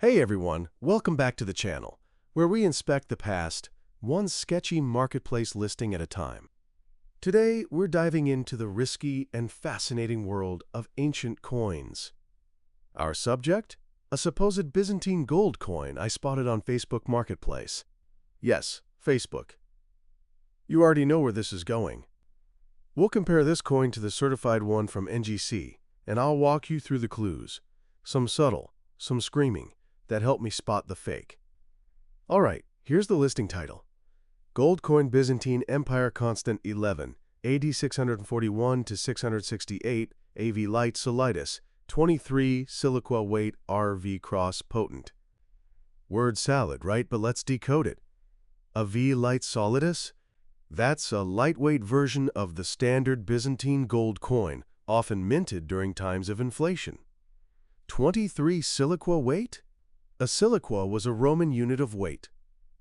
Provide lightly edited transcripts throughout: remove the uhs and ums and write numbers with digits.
Hey everyone, welcome back to the channel, where we inspect the past, one sketchy marketplace listing at a time. Today, we're diving into the risky and fascinating world of ancient coins. Our subject? A supposed Byzantine gold coin I spotted on Facebook Marketplace. Yes, Facebook. You already know where this is going. We'll compare this coin to the certified one from NGC, and I'll walk you through the clues. Some subtle, some screaming, that helped me spot the fake. Alright, here's the listing title. Gold coin Byzantine Empire Constant 11, AD 641 to 668, AV Light Solitis, 23 Siliqua weight RV Cross Potent. Word salad, right? But let's decode it. A V Light Solidus? That's a lightweight version of the standard Byzantine gold coin, often minted during times of inflation. 23 Siliqua weight? A siliqua was a Roman unit of weight.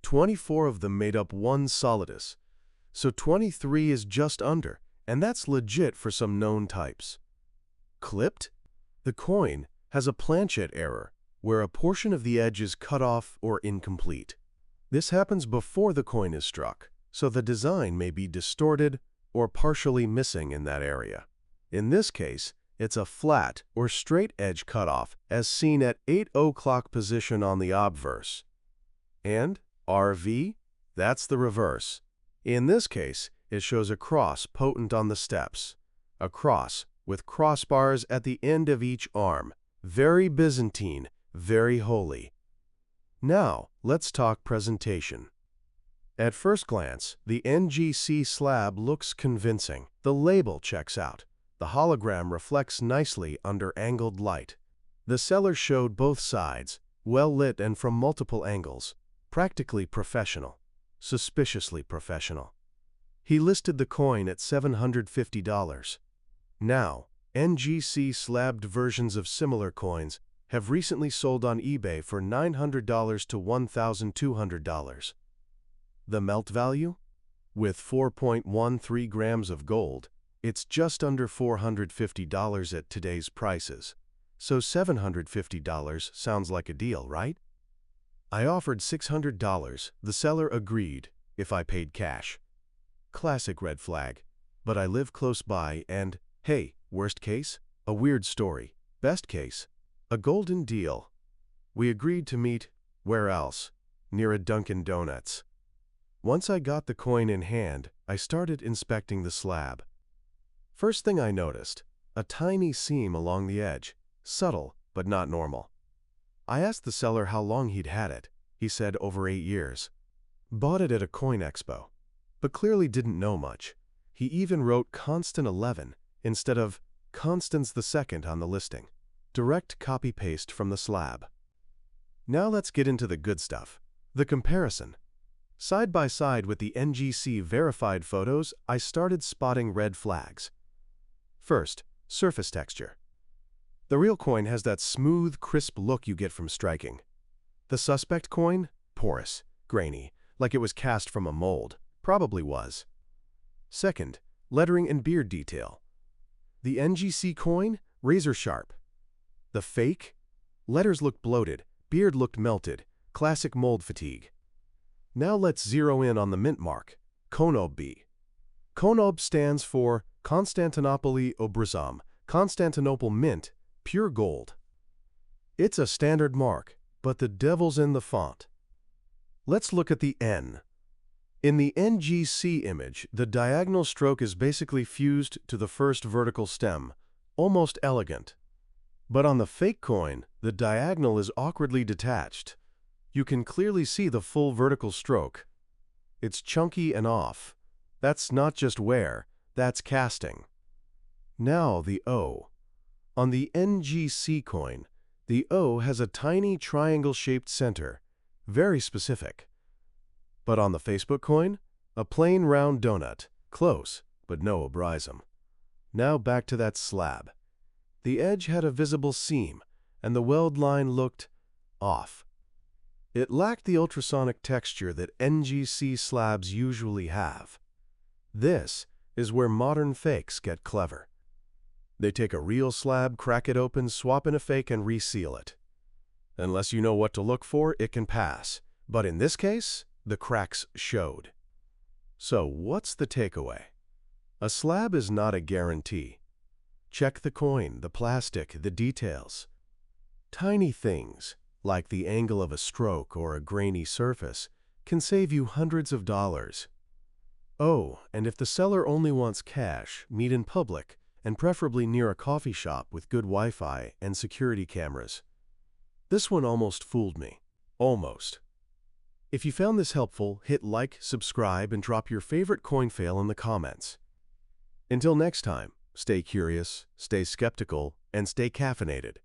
24 of them made up one solidus. So 23 is just under, and that's legit for some known types. Clipped? The coin has a planchet error, where a portion of the edge is cut off or incomplete. This happens before the coin is struck, so the design may be distorted or partially missing in that area. In this case, it's a flat or straight edge cutoff as seen at 8 o'clock position on the obverse. And RV? That's the reverse. In this case, it shows a cross potent on the steps. A cross with crossbars at the end of each arm. Very Byzantine, very holy. Now, let's talk presentation. At first glance, the NGC slab looks convincing. The label checks out. The hologram reflects nicely under angled light. The seller showed both sides, well lit and from multiple angles. Practically professional. Suspiciously professional. He listed the coin at $750. Now, NGC slabbed versions of similar coins have recently sold on eBay for $900 to $1,200. The melt value? With 4.13 grams of gold, it's just under $450 at today's prices. So $750 sounds like a deal, right? I offered $600. The seller agreed if I paid cash. Classic red flag. But I live close by and, hey, worst case? A weird story. Best case? A golden deal. We agreed to meet, where else? Near a Dunkin' Donuts. Once I got the coin in hand, I started inspecting the slab. First thing I noticed, a tiny seam along the edge, subtle but not normal. I asked the seller how long he'd had it. He said over 8 years. Bought it at a coin expo, but clearly didn't know much. He even wrote Constant 11 instead of Constance II on the listing. Direct copy-paste from the slab. Now let's get into the good stuff. The comparison. Side by side with the NGC verified photos, I started spotting red flags. First, surface texture. The real coin has that smooth, crisp look you get from striking. The suspect coin? Porous, grainy, like it was cast from a mold. Probably was. Second, lettering and beard detail. The NGC coin? Razor sharp. The fake? Letters looked bloated, beard looked melted, classic mold fatigue. Now let's zero in on the mint mark, Konob B. Konob stands for Konstantinopoli Obrazum, Constantinople Mint, pure gold. It's a standard mark, but the devil's in the font. Let's look at the N. In the NGC image, the diagonal stroke is basically fused to the first vertical stem, almost elegant. But on the fake coin, the diagonal is awkwardly detached. You can clearly see the full vertical stroke. It's chunky and off. That's not just wear, that's casting. Now the O. On the NGC coin, the O has a tiny triangle-shaped center, very specific. But on the Facebook coin, a plain round donut, close, but no obrism. Now back to that slab. The edge had a visible seam, and the weld line looked off. It lacked the ultrasonic texture that NGC slabs usually have. This is where modern fakes get clever. They take a real slab, crack it open, swap in a fake, and reseal it. Unless you know what to look for, it can pass. But in this case, the cracks showed. So what's the takeaway? A slab is not a guarantee. Check the coin, the plastic, the details. Tiny things, like the angle of a stroke or a grainy surface, can save you hundreds of dollars. Oh, and if the seller only wants cash, meet in public, and preferably near a coffee shop with good Wi-Fi and security cameras. This one almost fooled me. Almost. If you found this helpful, hit like, subscribe, and drop your favorite coin fail in the comments. Until next time, stay curious, stay skeptical, and stay caffeinated.